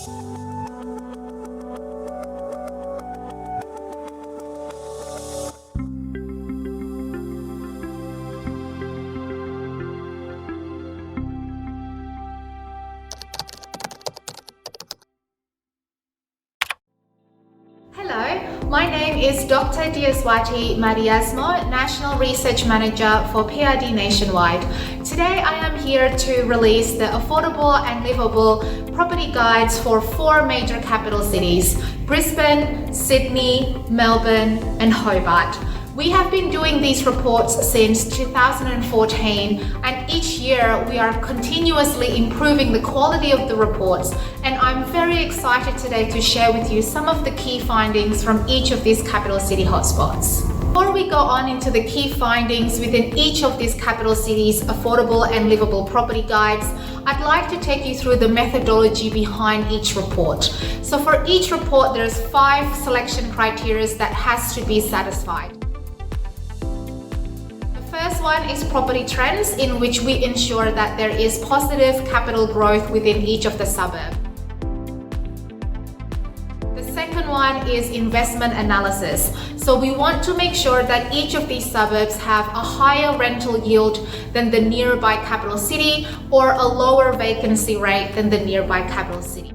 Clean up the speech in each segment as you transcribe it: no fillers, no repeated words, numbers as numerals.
Hello, my name is Dr. Diaswati Mariasmo, National Research Manager for PID Nationwide. Today I am here to release the affordable and livable property guides for 4 major capital cities: Brisbane, Sydney, Melbourne and Hobart. We have been doing these reports since 2014, and each year we are continuously improving the quality of the reports, and I'm very excited today to share with you some of the key findings from each of these capital city hotspots. Before we go on into the key findings within each of these capital cities' affordable and livable property guides, I'd like to take you through the methodology behind each report. So for each report, there's 5 selection criteria that has to be satisfied. First one is property trends, in which we ensure that there is positive capital growth within each of the suburbs. The second one is investment analysis. So we want to make sure that each of these suburbs have a higher rental yield than the nearby capital city or a lower vacancy rate than the nearby capital city.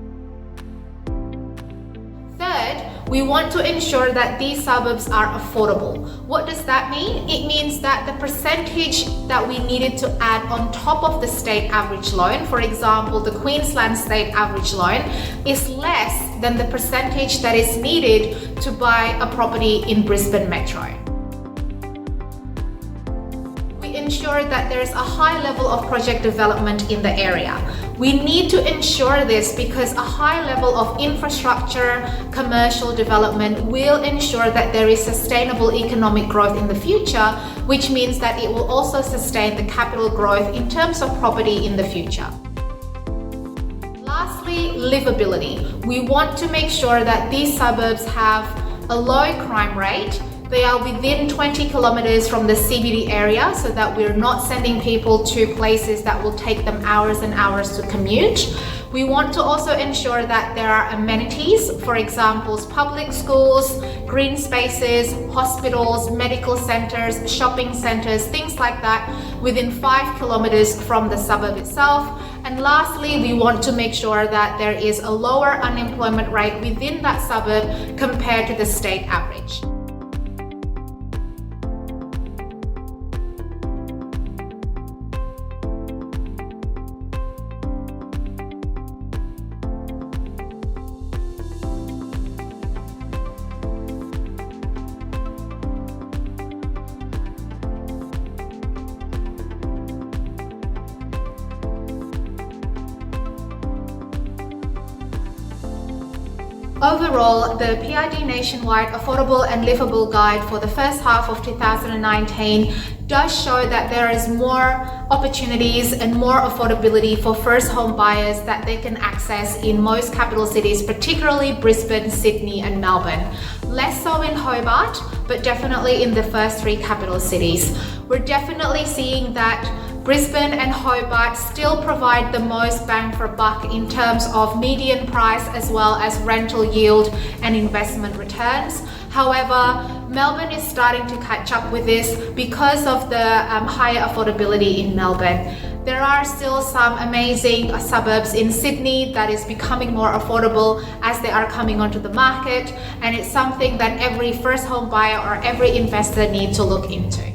We want to ensure that these suburbs are affordable. What does that mean? It means that the percentage that we needed to add on top of the state average loan, for example, the Queensland state average loan, is less than the percentage that is needed to buy a property in Brisbane Metro. We ensure that there is a high level of project development in the area. We need to ensure this because a high level of infrastructure, commercial development will ensure that there is sustainable economic growth in the future, which means that it will also sustain the capital growth in terms of property in the future. Lastly, livability. We want to make sure that these suburbs have a low crime rate. They are within 20 kilometers from the CBD area, so that we're not sending people to places that will take them hours and hours to commute. We want to also ensure that there are amenities, for example, public schools, green spaces, hospitals, medical centers, shopping centers, things like that, within 5 kilometers from the suburb itself. And lastly, we want to make sure that there is a lower unemployment rate within that suburb compared to the state average. Overall, the PID Nationwide Affordable and Livable Guide for the first half of 2019 does show that there is more opportunities and more affordability for first home buyers that they can access in most capital cities, particularly Brisbane, Sydney and Melbourne. Less so in Hobart, but definitely in the first 3 capital cities. We're definitely seeing that Brisbane and Hobart still provide the most bang for buck in terms of median price as well as rental yield and investment returns. However, Melbourne is starting to catch up with this because of the higher affordability in Melbourne. There are still some amazing suburbs in Sydney that is becoming more affordable as they are coming onto the market, and it's something that every first home buyer or every investor needs to look into.